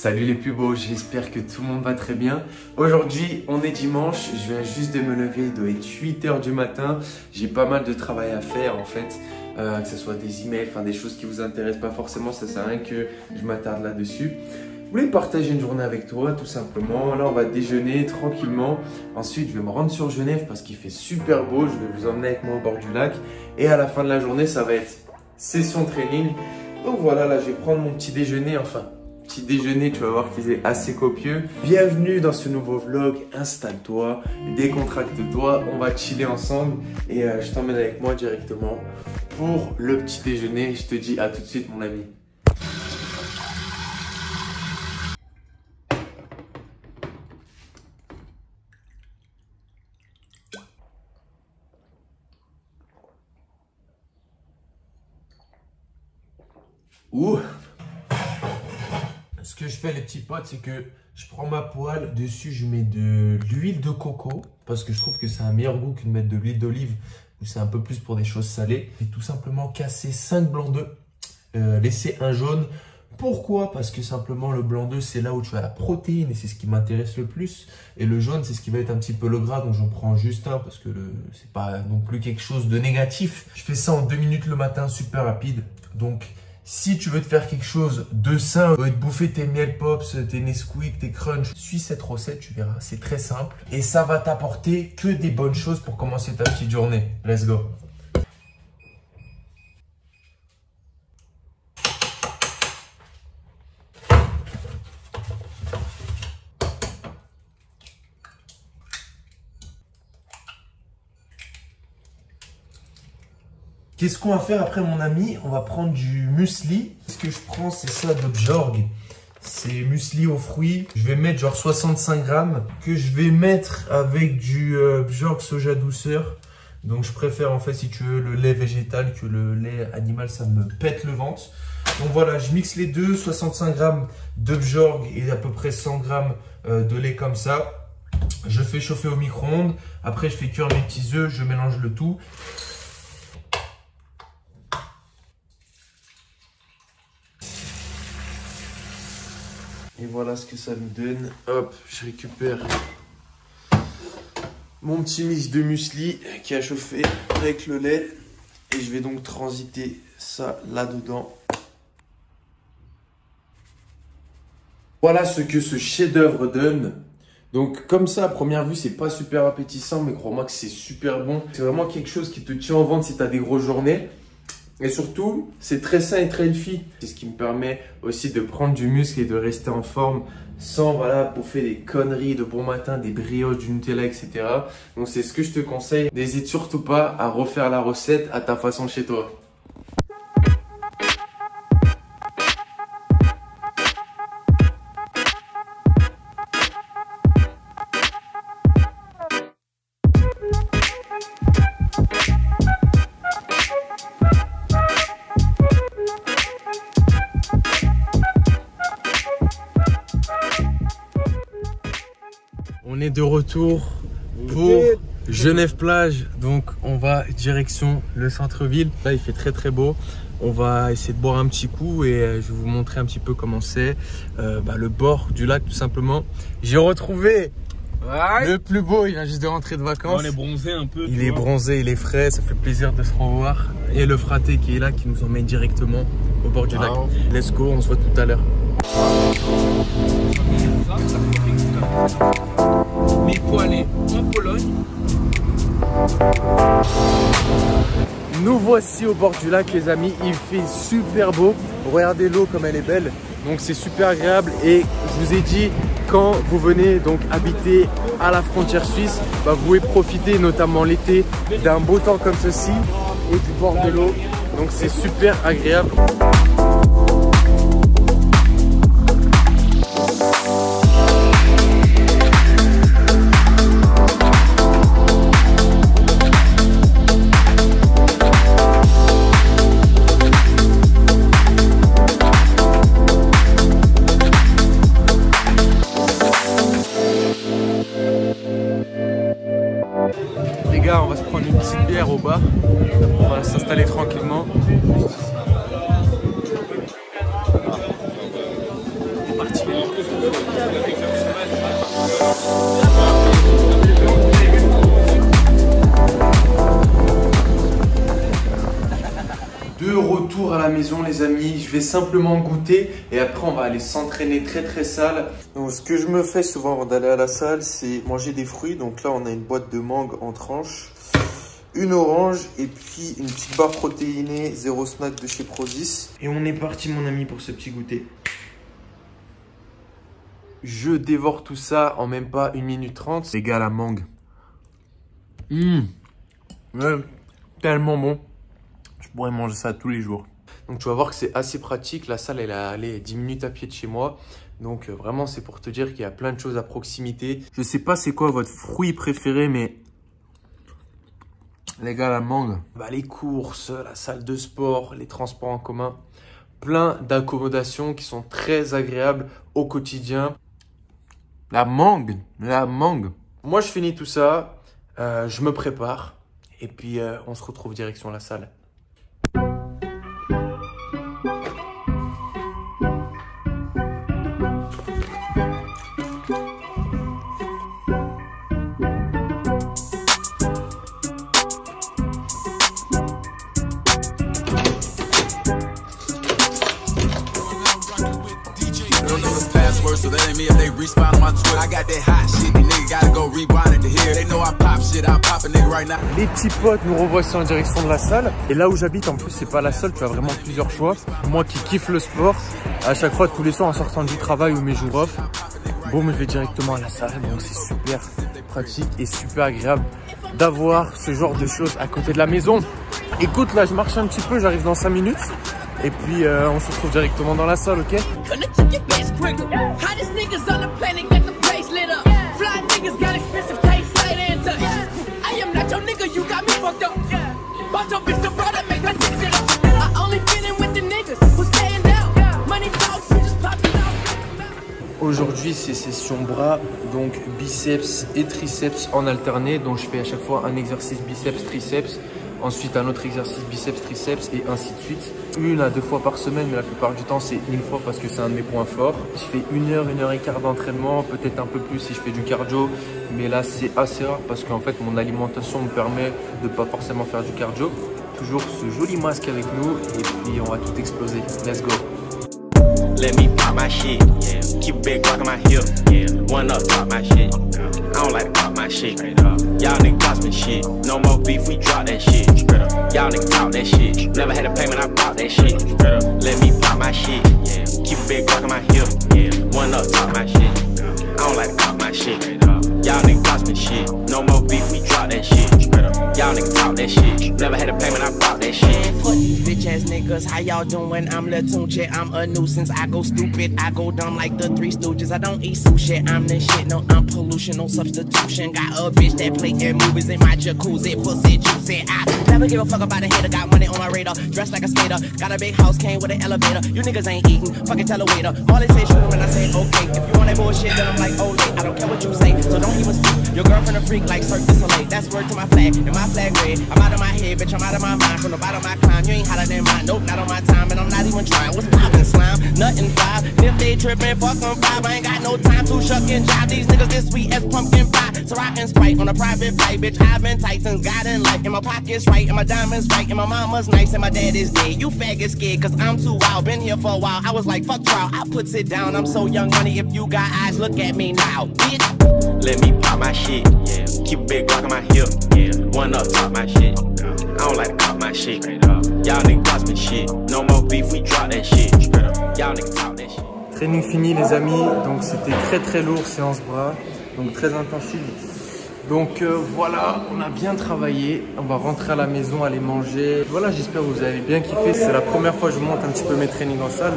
Salut les plus beaux, j'espère que tout le monde va très bien. Aujourd'hui, on est dimanche, je viens juste de me lever, il doit être 8 h du matin. J'ai pas mal de travail à faire en fait, que ce soit des emails, enfin des choses qui vous intéressent pas forcément, ça sert à rien que je m'attarde là-dessus. Je voulais partager une journée avec toi tout simplement. Là, on va déjeuner tranquillement. Ensuite, je vais me rendre sur Genève parce qu'il fait super beau. Je vais vous emmener avec moi au bord du lac. Et à la fin de la journée, ça va être session training. Donc voilà, là, je vais prendre mon petit déjeuner, enfin... Petit déjeuner, tu vas voir qu'il est assez copieux. Bienvenue dans ce nouveau vlog, installe-toi, décontracte-toi, on va chiller ensemble et je t'emmène avec moi directement pour le petit déjeuner. Je te dis à tout de suite mon ami. Ouh. Ce que je fais les petits potes, c'est que je prends ma poêle, dessus je mets de l'huile de coco parce que je trouve que c'est un meilleur goût que de mettre de l'huile d'olive où c'est un peu plus pour des choses salées. Et tout simplement casser 5 blancs d'œufs, laisser un jaune. Pourquoi? Parce que simplement le blanc d'œuf c'est là où tu as la protéine et c'est ce qui m'intéresse le plus. Et le jaune c'est ce qui va être un petit peu le gras, donc j'en prends juste un parce que c'est pas non plus quelque chose de négatif. Je fais ça en 2 minutes le matin, super rapide. Donc si tu veux te faire quelque chose de sain, te bouffer tes miel pops, tes Nesquik, tes crunch, suis cette recette, tu verras, c'est très simple. Et ça va t'apporter que des bonnes choses pour commencer ta petite journée. Let's go! Qu'est-ce qu'on va faire après mon ami? On va prendre du muesli. Ce que je prends, c'est ça de Bjorg. C'est muesli aux fruits. Je vais mettre genre 65 grammes que je vais mettre avec du Bjorg soja douceur. Donc je préfère en fait si tu veux le lait végétal que le lait animal, ça me pète le ventre. Donc voilà, je mixe les deux, 65 grammes de Bjorg et à peu près 100 grammes de lait comme ça. Je fais chauffer au micro-ondes. Après je fais cuire mes petits œufs, je mélange le tout. Et voilà ce que ça nous donne. Hop, je récupère mon petit mix de muesli qui a chauffé avec le lait. Et je vais donc transiter ça là-dedans. Voilà ce que ce chef-d'œuvre donne. Donc comme ça, à première vue, c'est pas super appétissant, mais crois-moi que c'est super bon. C'est vraiment quelque chose qui te tient en ventre si tu as des grosses journées. Et surtout, c'est très sain et très healthy. C'est ce qui me permet aussi de prendre du muscle et de rester en forme sans bouffer des conneries de bon matin, des brioches, du Nutella, etc. Donc c'est ce que je te conseille. N'hésite surtout pas à refaire la recette à ta façon chez toi. On est de retour pour Genève plage, donc on va direction le centre-ville. Là il fait très très beau, on va essayer de boire un petit coup et je vais vous montrer un petit peu comment c'est le bord du lac tout simplement. J'ai retrouvé le plus beau, il vient juste de rentrer de vacances. On est bronzé un peu. Il est bronzé, il est frais, ça fait plaisir de se revoir. Et le fraté qui est là, qui nous emmène directement au bord du lac. Let's go, on se voit tout à l'heure. Mais il faut aller en Pologne. Nous voici au bord du lac les amis, il fait super beau. Regardez l'eau comme elle est belle. Donc c'est super agréable et je vous ai dit quand vous venez donc habiter à la frontière suisse, vous pouvez profiter notamment l'été d'un beau temps comme ceci et du bord de l'eau. Donc c'est super agréable. On va se prendre une petite bière au bar. On va s'installer tranquillement. De retour à la maison les amis, je vais simplement goûter et après on va aller s'entraîner très sale. Donc ce que je me fais souvent avant d'aller à la salle, c'est manger des fruits. Donc là on a une boîte de mangue en tranches, une orange et puis une petite barre protéinée, 0 snack de chez Prozis. Et on est parti mon ami pour ce petit goûter. Je dévore tout ça en même pas 1 minute 30. Les gars, la mangue. Ouais, tellement bon. Je pourrais manger ça tous les jours. Donc tu vas voir que c'est assez pratique. La salle, elle est allée 10 minutes à pied de chez moi. Donc vraiment, c'est pour te dire qu'il y a plein de choses à proximité. Je sais pas c'est quoi votre fruit préféré, mais les gars, la mangue. Bah, les courses, la salle de sport, les transports en commun. Plein d'accommodations qui sont très agréables au quotidien. La mangue, la mangue. Moi, je finis tout ça. Je me prépare. Et puis, on se retrouve direction la salle. So that ain't me if they respawn on my Twitter. I got that hot shit, these niggas gotta go rewind it to hear. They know I pop shit, I pop a nigga right now. Les petits potes, nous revoici en direction de la salle. Et là où j'habite, en plus, c'est pas la seule, tu as vraiment plusieurs choix. Moi qui kiffe le sport, à chaque fois, tous les soirs en sortant du travail ou mes jours off, bon, je vais directement à la salle. Donc c'est super pratique et super agréable d'avoir ce genre de choses à côté de la maison. Écoute, là, je marche un petit peu, j'arrive dans 5 minutes. Et puis, on se retrouve directement dans la salle, ok? Aujourd'hui, c'est session bras, donc biceps et triceps en alterné. Donc, je fais à chaque fois un exercice biceps, triceps. Ensuite, un autre exercice biceps, triceps et ainsi de suite. 1 à 2 fois par semaine, mais la plupart du temps, c'est 1 fois parce que c'est un de mes points forts. Je fais 1 heure, 1 heure et quart d'entraînement, peut-être un peu plus si je fais du cardio. Mais là, c'est assez rare parce qu'en fait, mon alimentation me permet de pas forcément faire du cardio. Toujours ce joli masque avec nous et puis on va tout exploser. Let's go! Let me pop my shit, yeah. Keep a big rock on my hip, yeah. One up, pop my shit. I don't like to pop my shit. Y'all niggas cost me shit. No more beef, we drop that shit. Y'all niggas talk that shit. Never had a payment, I bought that shit. Let me pop my shit, yeah. Keep a big rock on my hip, yeah. One up, pop my shit. I don't like to pop my shit. Y'all niggas cost me shit. No more beef, we drop that shit. Y'all niggas talk that shit. Never had a payment, I bought that shit. Fuck these bitch ass niggas, how y'all doing? I'm Latunche, I'm a nuisance. I go stupid, I go dumb like the Three Stooges. I don't eat sushi, I'm the shit. No, I'm pollution, no substitution. Got a bitch that play in movies in my jacuzzi, pussy juicy. I never give a fuck about a hater. Got money on my radar, dressed like a skater. Got a big house, came with an elevator. You niggas ain't eating, fucking tell a waiter. All they say shoot him and I say okay. If you want that bullshit, then I'm like, oh, I don't care what you say, so don't even speak. Your girlfriend a freak like Cirque du Soleil. That's word to my flag, and my flag red. I'm out of my head, bitch, I'm out of my mind. From the bottom of my climb, you ain't hotter than mine. Nope, not on my time, and I'm not even trying. What's poppin', slime? Nothing five. If they trippin', fuck them five. I ain't got no time to shuck and jive. These niggas this sweet as pumpkin pie. So I can Sprite on a private flight, bitch. I've been tight since God in life. And my pocket's right, and my diamonds right, and my mama's nice, and my dad is dead. You faggot scared, cause I'm too wild. Been here for a while. I was like, fuck trial. I puts it down. I'm so young money. If you got eyes, look at me now, bitch. Let me pop my shit, yeah. Keep a big rock on my hip, yeah. One up, top my shit. I don't like to pop my shit. Y'all niggas cost me shit. No more beef, we drop that shit. Y'all niggas talk that shit. Training fini les amis, donc c'était très lourd, séance bras, donc très intensive. Donc voilà, on a bien travaillé, on va rentrer à la maison, aller manger. Voilà, j'espère que vous avez bien kiffé. C'est la première fois que je monte un petit peu mes trainings en salle,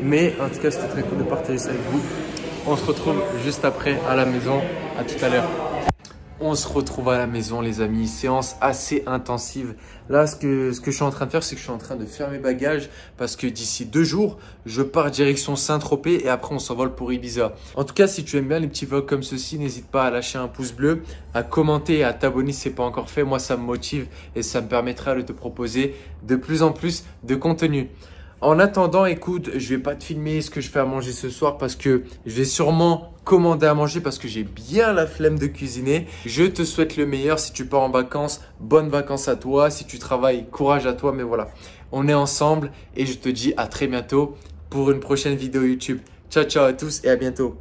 mais en tout cas c'était très cool de partager ça avec vous. On se retrouve juste après à la maison, à tout à l'heure. On se retrouve à la maison les amis, séance assez intensive. Là ce que je suis en train de faire, c'est que je suis en train de faire mes bagages parce que d'ici 2 jours, je pars direction Saint-Tropez et après on s'envole pour Ibiza. En tout cas, si tu aimes bien les petits vlogs comme ceci, n'hésite pas à lâcher un pouce bleu, à commenter et à t'abonner si ce n'est pas encore fait. Moi ça me motive et ça me permettra de te proposer de plus en plus de contenu. En attendant, écoute, je vais pas te filmer ce que je fais à manger ce soir parce que je vais sûrement commander à manger parce que j'ai bien la flemme de cuisiner. Je te souhaite le meilleur. Si tu pars en vacances, bonnes vacances à toi. Si tu travailles, courage à toi. Mais voilà, on est ensemble et je te dis à très bientôt pour une prochaine vidéo YouTube. Ciao, ciao à tous et à bientôt.